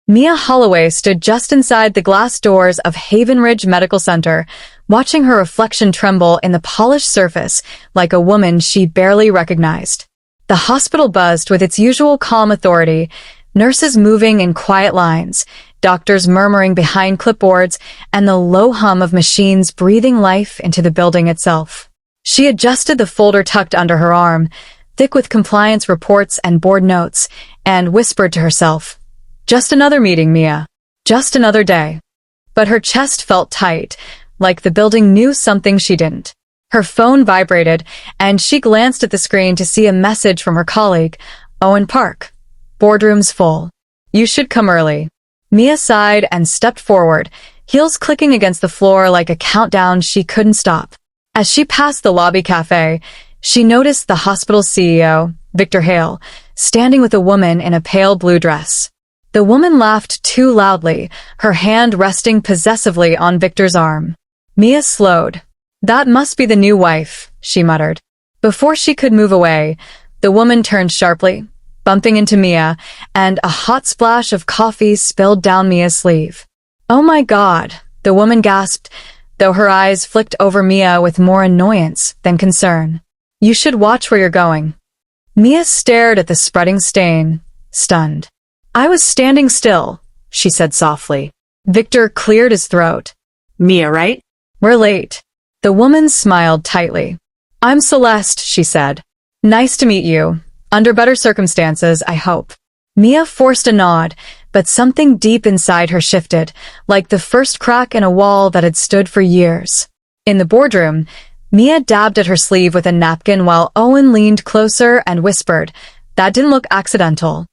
Mia Holloway stood just inside the glass doors of Haven Ridge Medical Center, watching her reflection tremble in the polished surface like a woman she barely recognized. The hospital buzzed with its usual calm authority, nurses moving in quiet lines, doctors murmuring behind clipboards, and the low hum of machines breathing life into the building itself. She adjusted the folder tucked under her arm, thick with compliance reports and board notes, and whispered to herself, "Just another meeting, Mia. Just another day." But her chest felt tight, like the building knew something she didn't. Her phone vibrated, and she glanced at the screen to see a message from her colleague, Owen Park. "Boardroom's full. You should come early." Mia sighed and stepped forward, heels clicking against the floor like a countdown she couldn't stop. As she passed the lobby cafe, she noticed the hospital's CEO, Victor Hale, standing with a woman in a pale blue dress. The woman laughed too loudly, her hand resting possessively on Victor's arm. Mia slowed. "That must be the new wife," she muttered. Before she could move away, the woman turned sharply, bumping into Mia, and a hot splash of coffee spilled down Mia's sleeve. "Oh my God," the woman gasped, though her eyes flicked over Mia with more annoyance than concern. "You should watch where you're going." Mia stared at the spreading stain, stunned. "I was standing still," she said softly. Victor cleared his throat. "Mia, right?" "We're late." The woman smiled tightly. "I'm Celeste," she said. "Nice to meet you. Under better circumstances, I hope." Mia forced a nod, but something deep inside her shifted, like the first crack in a wall that had stood for years. In the boardroom, Mia dabbed at her sleeve with a napkin while Owen leaned closer and whispered, "That didn't look accidental."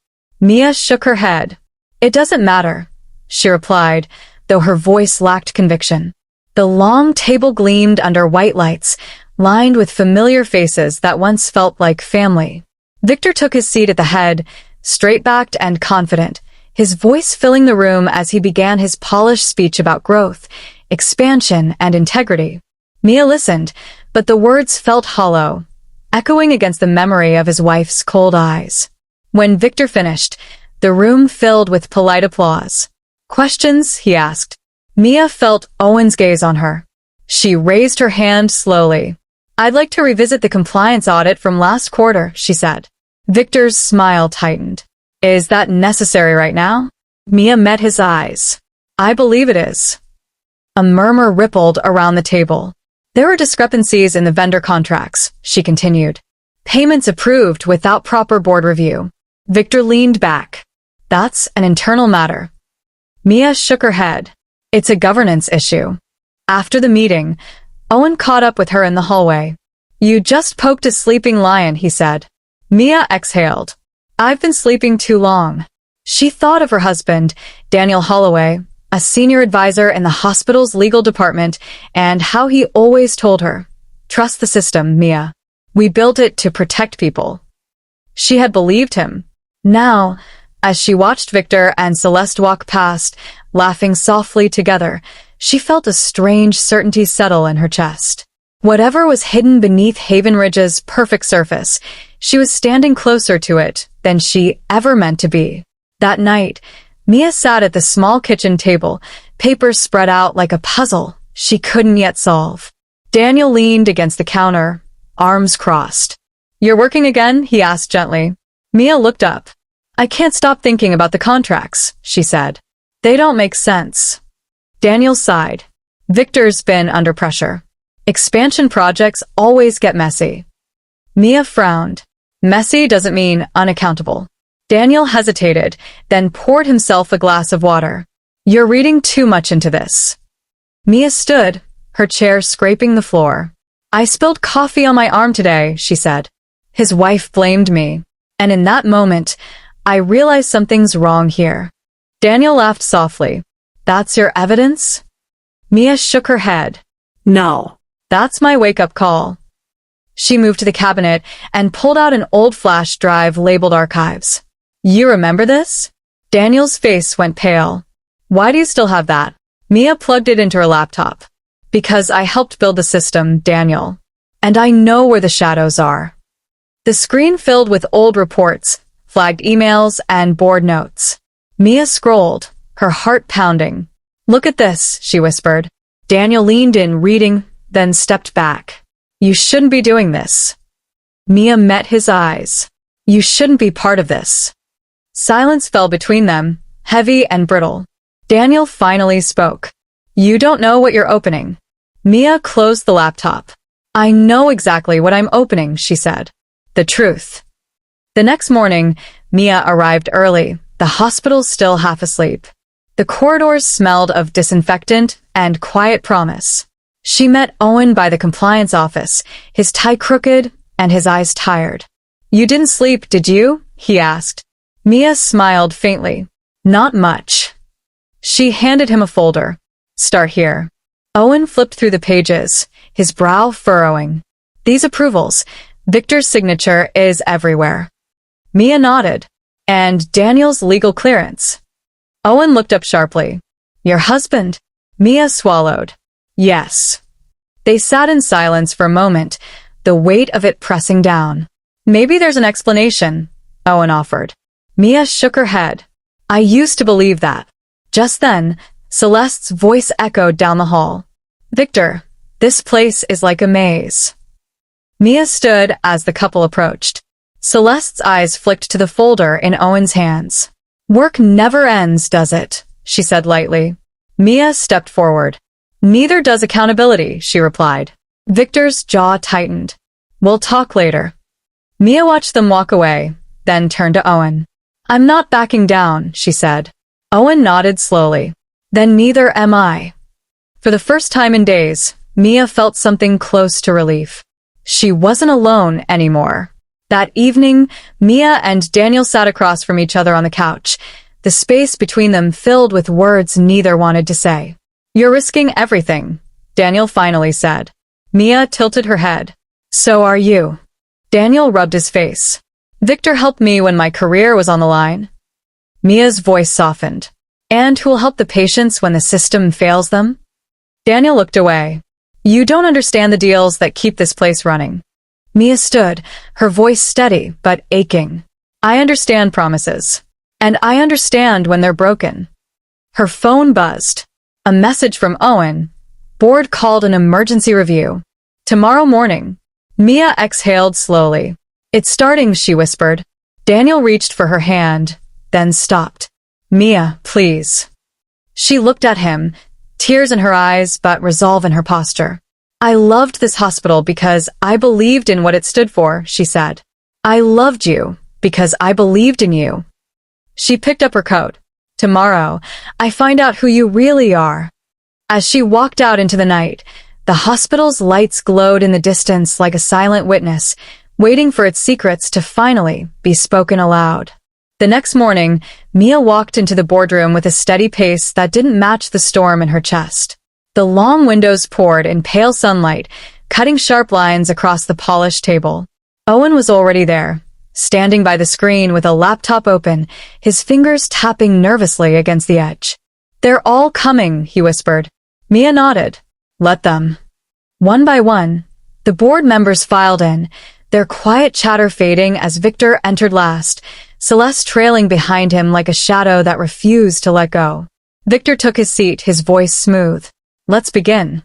Mia shook her head. "It doesn't matter," she replied, though her voice lacked conviction. The long table gleamed under white lights, lined with familiar faces that once felt like family. Victor took his seat at the head, straight-backed and confident, his voice filling the room as he began his polished speech about growth, expansion, and integrity. Mia listened, but the words felt hollow, echoing against the memory of his wife's cold eyes. When Victor finished, the room filled with polite applause. "Questions?" he asked. Mia felt Owen's gaze on her. She raised her hand slowly. "I'd like to revisit the compliance audit from last quarter," she said. Victor's smile tightened. "Is that necessary right now?" Mia met his eyes. "I believe it is." A murmur rippled around the table. "There were discrepancies in the vendor contracts," she continued. "Payments approved without proper board review." Victor leaned back. "That's an internal matter." Mia shook her head. "It's a governance issue." After the meeting, Owen caught up with her in the hallway. "You just poked a sleeping lion," he said. Mia exhaled. "I've been sleeping too long." She thought of her husband, Daniel Holloway, a senior advisor in the hospital's legal department, and how he always told her, "Trust the system, Mia. We built it to protect people." She had believed him. Now, as she watched Victor and Celeste walk past, laughing softly together, she felt a strange certainty settle in her chest. Whatever was hidden beneath Haven Ridge's perfect surface, she was standing closer to it than she ever meant to be. That night, Mia sat at the small kitchen table, papers spread out like a puzzle she couldn't yet solve. Daniel leaned against the counter, arms crossed. "You're working again?" he asked gently. Mia looked up. "I can't stop thinking about the contracts," she said. "They don't make sense." Daniel sighed. "Victor's been under pressure. Expansion projects always get messy." Mia frowned. "Messy doesn't mean unaccountable." Daniel hesitated, then poured himself a glass of water. "You're reading too much into this." Mia stood, her chair scraping the floor. "I spilled coffee on my arm today," she said. "His wife blamed me. And in that moment, I realized something's wrong here." Daniel laughed softly. "That's your evidence?" Mia shook her head. "No." "That's my wake-up call." She moved to the cabinet and pulled out an old flash drive labeled Archives. "You remember this?" Daniel's face went pale. "Why do you still have that?" Mia plugged it into her laptop. "Because I helped build the system, Daniel. And I know where the shadows are." The screen filled with old reports, flagged emails, and board notes. Mia scrolled, her heart pounding. Look at this, she whispered. Daniel leaned in, reading, then stepped back. You shouldn't be doing this. Mia met his eyes. You shouldn't be part of this. Silence fell between them, heavy and brittle. Daniel finally spoke. You don't know what you're opening. Mia closed the laptop. I know exactly what I'm opening, she said. The truth. The next morning, Mia arrived early, the hospital still half asleep. The corridors smelled of disinfectant and quiet promise. She met Owen by the compliance office, his tie crooked and his eyes tired. You didn't sleep, did you? He asked. Mia smiled faintly. Not much. She handed him a folder. Start here. Owen flipped through the pages, his brow furrowing. These approvals. Victor's signature is everywhere. Mia nodded. And Daniel's legal clearance. Owen looked up sharply. Your husband? Mia swallowed. Yes. They sat in silence for a moment, the weight of it pressing down. Maybe there's an explanation, Owen offered. Mia shook her head. I used to believe that. Just then, Celeste's voice echoed down the hall. Victor, this place is like a maze. Mia stood as the couple approached. Celeste's eyes flicked to the folder in Owen's hands. Work never ends, does it? She said lightly. Mia stepped forward. Neither does accountability, she replied. Victor's jaw tightened. We'll talk later. Mia watched them walk away, then turned to Owen. I'm not backing down, she said. Owen nodded slowly. Then neither am I. For the first time in days, Mia felt something close to relief. She wasn't alone anymore. That evening, Mia and Daniel sat across from each other on the couch, the space between them filled with words neither wanted to say. You're risking everything, Daniel finally said. Mia tilted her head. So are you. Daniel rubbed his face. Victor helped me when my career was on the line. Mia's voice softened. And who'll help the patients when the system fails them? Daniel looked away. You don't understand the deals that keep this place running. Mia stood, her voice steady but aching. I understand promises. And I understand when they're broken. Her phone buzzed. A message from Owen. Board called an emergency review. Tomorrow morning. Mia exhaled slowly. It's starting, she whispered. Daniel reached for her hand, then stopped. Mia, please. She looked at him, tears in her eyes but resolve in her posture. I loved this hospital because I believed in what it stood for, she said. I loved you because I believed in you. She picked up her coat. Tomorrow, I find out who you really are. As she walked out into the night, the hospital's lights glowed in the distance like a silent witness, waiting for its secrets to finally be spoken aloud. The next morning, Mia walked into the boardroom with a steady pace that didn't match the storm in her chest. The long windows poured in pale sunlight, cutting sharp lines across the polished table. Owen was already there, standing by the screen with a laptop open, his fingers tapping nervously against the edge. They're all coming, he whispered. Mia nodded. Let them. One by one, the board members filed in, their quiet chatter fading as Victor entered last, Celeste trailing behind him like a shadow that refused to let go. Victor took his seat, his voice smooth. Let's begin.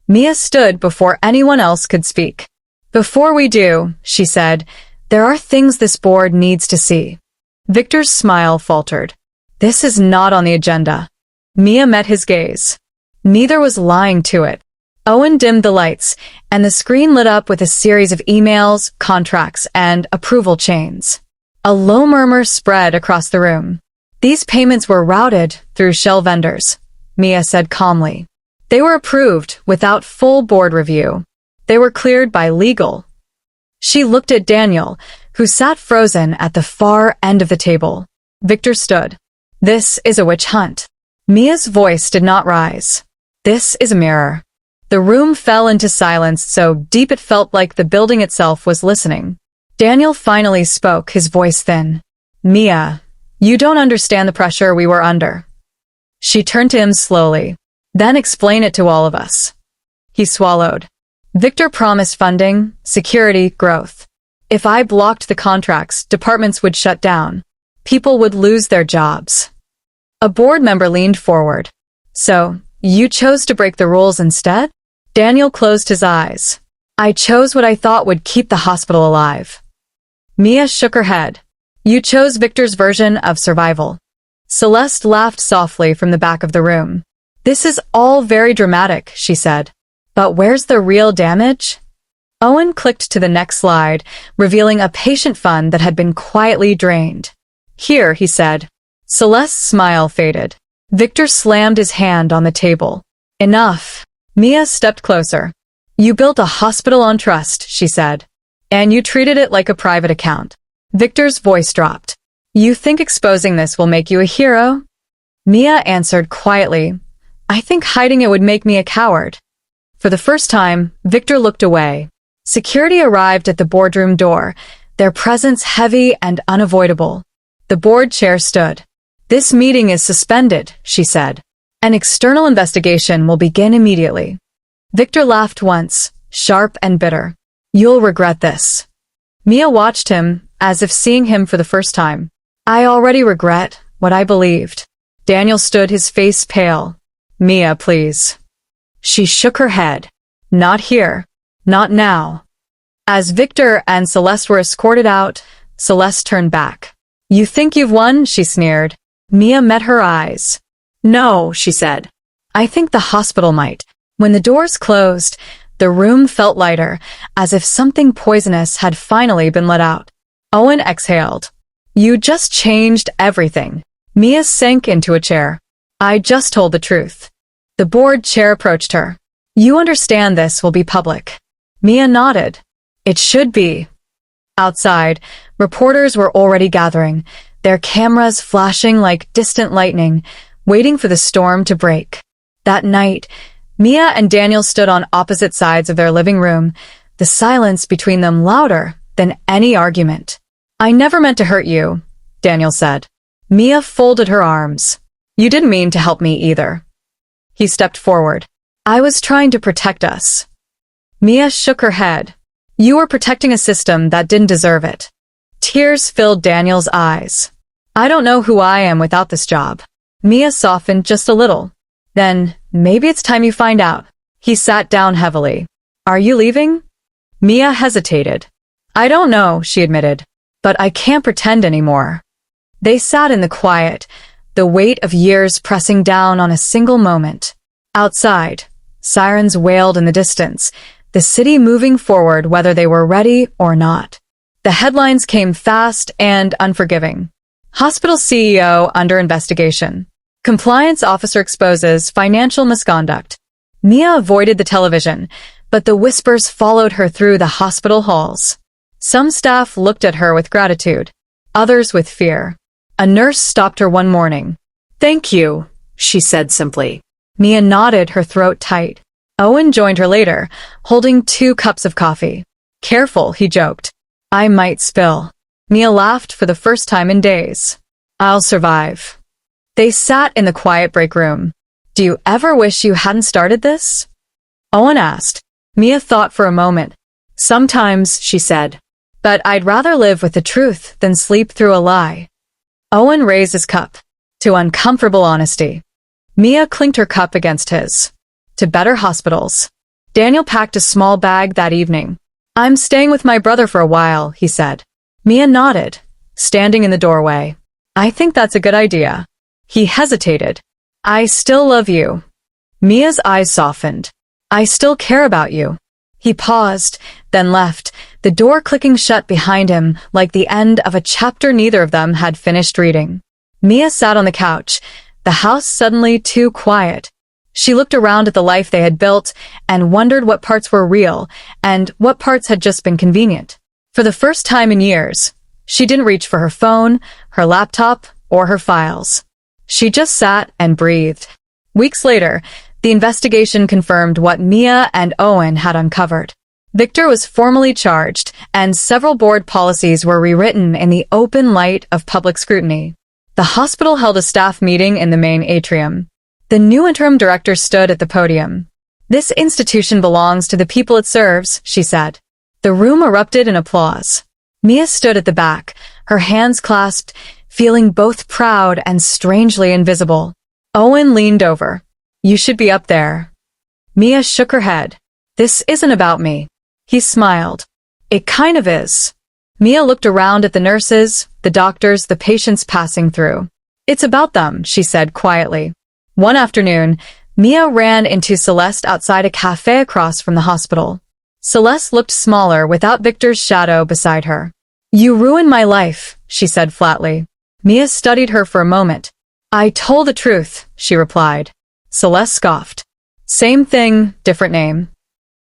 Mia stood before anyone else could speak. Before we do, she said, there are things this board needs to see. Victor's smile faltered. This is not on the agenda. Mia met his gaze. Neither was lying to it. Owen dimmed the lights, and the screen lit up with a series of emails, contracts, and approval chains. A low murmur spread across the room. These payments were routed through shell vendors, Mia said calmly. They were approved without full board review. They were cleared by legal. She looked at Daniel, who sat frozen at the far end of the table. Victor stood. This is a witch hunt. Mia's voice did not rise. This is a mirror. The room fell into silence so deep it felt like the building itself was listening. Daniel finally spoke, his voice thin. Mia, you don't understand the pressure we were under. She turned to him slowly. Then explain it to all of us. He swallowed. Victor promised funding, security, growth. If I blocked the contracts, departments would shut down. People would lose their jobs. A board member leaned forward. So, you chose to break the rules instead? Daniel closed his eyes. I chose what I thought would keep the hospital alive. Mia shook her head. You chose Victor's version of survival. Celeste laughed softly from the back of the room. This is all very dramatic, she said. But where's the real damage? Owen clicked to the next slide, revealing a patient fund that had been quietly drained. Here, he said. Celeste's smile faded. Victor slammed his hand on the table. Enough. Mia stepped closer. You built a hospital on trust, she said. And you treated it like a private account. Victor's voice dropped. You think exposing this will make you a hero? Mia answered quietly. I think hiding it would make me a coward. For the first time, Victor looked away. Security arrived at the boardroom door, their presence heavy and unavoidable. The board chair stood. This meeting is suspended, she said. An external investigation will begin immediately. Victor laughed once, sharp and bitter. You'll regret this. Mia watched him, as if seeing him for the first time. I already regret what I believed. Daniel stood, his face pale. Mia, please. She shook her head. Not here. Not now. As Victor and Celeste were escorted out, Celeste turned back. You think you've won? She sneered. Mia met her eyes. No, she said. I think the hospital might. When the doors closed, the room felt lighter, as if something poisonous had finally been let out. Owen exhaled. You just changed everything. Mia sank into a chair. I just told the truth. The board chair approached her. You understand this will be public. Mia nodded. It should be. Outside, reporters were already gathering, their cameras flashing like distant lightning, waiting for the storm to break. That night, Mia and Daniel stood on opposite sides of their living room, the silence between them louder than any argument. I never meant to hurt you, Daniel said. Mia folded her arms. You didn't mean to help me either. He stepped forward. I was trying to protect us. Mia shook her head. You were protecting a system that didn't deserve it. Tears filled Daniel's eyes. I don't know who I am without this job. Mia softened just a little. Then, maybe it's time you find out. He sat down heavily. Are you leaving? Mia hesitated. I don't know, she admitted. But I can't pretend anymore. They sat in the quiet, the weight of years pressing down on a single moment. Outside, sirens wailed in the distance, the city moving forward whether they were ready or not. The headlines came fast and unforgiving. Hospital CEO under investigation. Compliance officer exposes financial misconduct. Mia avoided the television, but the whispers followed her through the hospital halls. Some staff looked at her with gratitude, others with fear. A nurse stopped her one morning. Thank you, she said simply. Mia nodded, her throat tight. Owen joined her later, holding 2 cups of coffee. Careful, he joked. I might spill. Mia laughed for the first time in days. I'll survive. They sat in the quiet break room. Do you ever wish you hadn't started this? Owen asked. Mia thought for a moment. Sometimes, she said. But I'd rather live with the truth than sleep through a lie. Owen raised his cup. To uncomfortable honesty. Mia clinked her cup against his. To better hospitals. Daniel packed a small bag that evening. I'm staying with my brother for a while, he said. Mia nodded, standing in the doorway. I think that's a good idea. He hesitated. I still love you. Mia's eyes softened. I still care about you. He paused, then left, the door clicking shut behind him like the end of a chapter neither of them had finished reading. Mia sat on the couch, the house suddenly too quiet. She looked around at the life they had built and wondered what parts were real and what parts had just been convenient. For the first time in years, she didn't reach for her phone, her laptop, or her files. She just sat and breathed. Weeks later, the investigation confirmed what Mia and Owen had uncovered. Victor was formally charged, and several board policies were rewritten in the open light of public scrutiny. The hospital held a staff meeting in the main atrium. The new interim director stood at the podium. This institution belongs to the people it serves, she said. The room erupted in applause. Mia stood at the back, her hands clasped, feeling both proud and strangely invisible. Owen leaned over. You should be up there. Mia shook her head. This isn't about me. He smiled. It kind of is. Mia looked around at the nurses, the doctors, the patients passing through. It's about them, she said quietly. One afternoon, Mia ran into Celeste outside a cafe across from the hospital. Celeste looked smaller without Victor's shadow beside her. You ruined my life, she said flatly. Mia studied her for a moment. I told the truth, she replied. Celeste scoffed. Same thing, different name.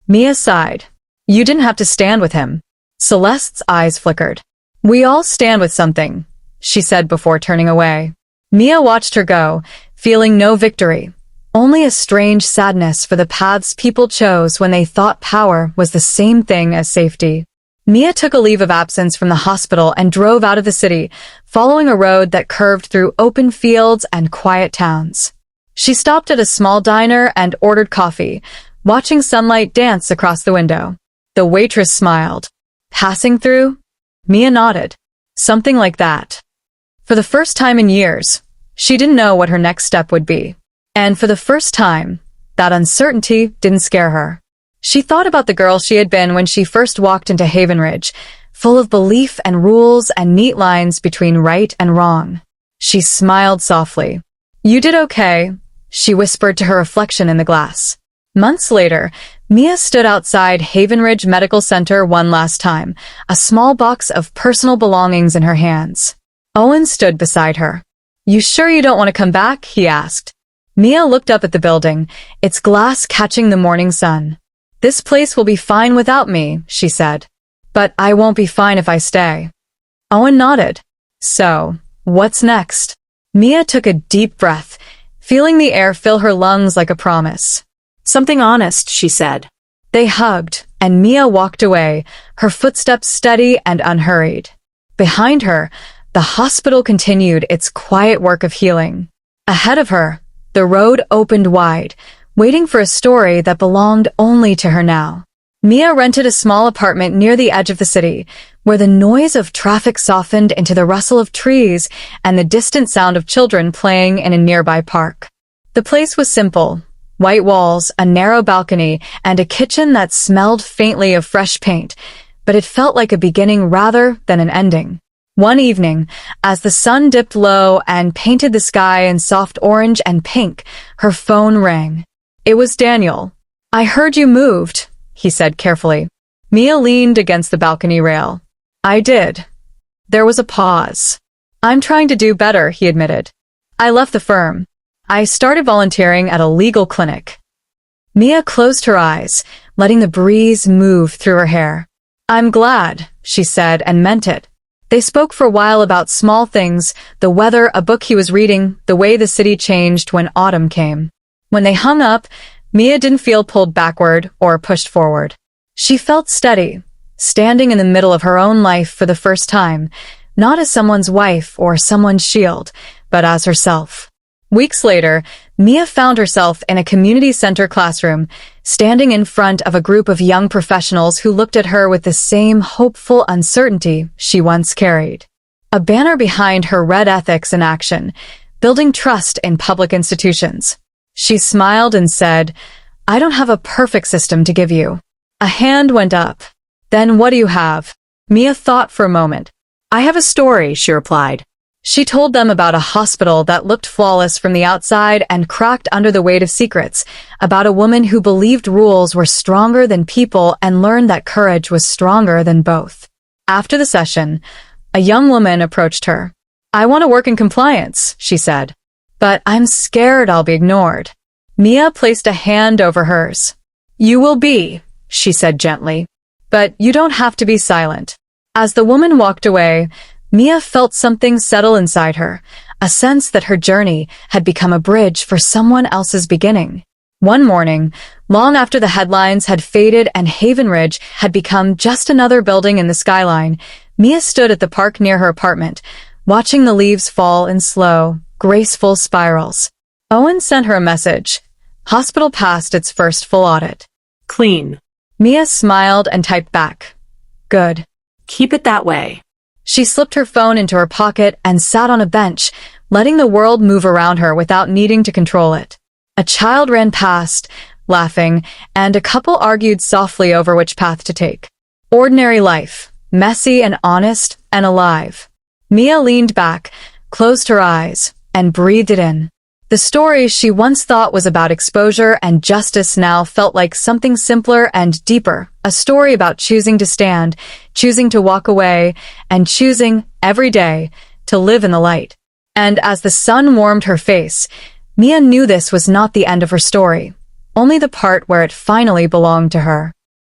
Mia sighed. You didn't have to stand with him. Celeste's eyes flickered. We all stand with something, she said before turning away. Mia watched her go, feeling no victory, only a strange sadness for the paths people chose when they thought power was the same thing as safety. Mia took a leave of absence from the hospital and drove out of the city, following a road that curved through open fields and quiet towns. She stopped at a small diner and ordered coffee, watching sunlight dance across the window. The waitress smiled. Passing through? Mia nodded. Something like that. For the first time in years, she didn't know what her next step would be. And for the first time, that uncertainty didn't scare her. She thought about the girl she had been when she first walked into Haven Ridge, full of belief and rules and neat lines between right and wrong. She smiled softly. You did okay, she whispered to her reflection in the glass. Months later, Mia stood outside Haven Ridge Medical Center one last time, a small box of personal belongings in her hands. Owen stood beside her. You sure you don't want to come back? He asked. Mia looked up at the building, its glass catching the morning sun. This place will be fine without me, she said. But I won't be fine if I stay. Owen nodded. So, what's next? Mia took a deep breath, feeling the air fill her lungs like a promise. Something honest, she said. They hugged, and Mia walked away, her footsteps steady and unhurried. Behind her, the hospital continued its quiet work of healing. Ahead of her, the road opened wide, waiting for a story that belonged only to her now. Mia rented a small apartment near the edge of the city, where the noise of traffic softened into the rustle of trees and the distant sound of children playing in a nearby park. The place was simple. White walls, a narrow balcony, and a kitchen that smelled faintly of fresh paint, but it felt like a beginning rather than an ending. One evening, as the sun dipped low and painted the sky in soft orange and pink, her phone rang. It was Daniel. I heard you moved, he said carefully. Mia leaned against the balcony rail. I did. There was a pause. I'm trying to do better, he admitted. I left the firm. I started volunteering at a legal clinic. Mia closed her eyes, letting the breeze move through her hair. I'm glad, she said, and meant it. They spoke for a while about small things, the weather, a book he was reading, the way the city changed when autumn came. When they hung up, Mia didn't feel pulled backward or pushed forward. She felt steady, standing in the middle of her own life for the first time, not as someone's wife or someone's shield, but as herself. Weeks later, Mia found herself in a community center classroom, standing in front of a group of young professionals who looked at her with the same hopeful uncertainty she once carried. A banner behind her read ethics in action, building trust in public institutions. She smiled and said, I don't have a perfect system to give you. A hand went up. Then what do you have? Mia thought for a moment. I have a story, she replied. She told them about a hospital that looked flawless from the outside and cracked under the weight of secrets, about a woman who believed rules were stronger than people and learned that courage was stronger than both. After the session, a young woman approached her. I want to work in compliance, she said. But I'm scared I'll be ignored. Mia placed a hand over hers. You will be, she said gently. But you don't have to be silent. As the woman walked away, Mia felt something settle inside her, a sense that her journey had become a bridge for someone else's beginning. One morning, long after the headlines had faded and Haven Ridge had become just another building in the skyline, Mia stood at the park near her apartment, watching the leaves fall in slow, graceful spirals. Owen sent her a message. Hospital passed its first full audit. Clean. Mia smiled and typed back. Good. Keep it that way. She slipped her phone into her pocket and sat on a bench, letting the world move around her without needing to control it. A child ran past, laughing, and a couple argued softly over which path to take. Ordinary life, messy and honest and alive. Mia leaned back, closed her eyes, and breathed it in. The story she once thought was about exposure and justice now felt like something simpler and deeper, a story about choosing to stand, choosing to walk away, and choosing, every day, to live in the light. And as the sun warmed her face, Mia knew this was not the end of her story, only the part where it finally belonged to her.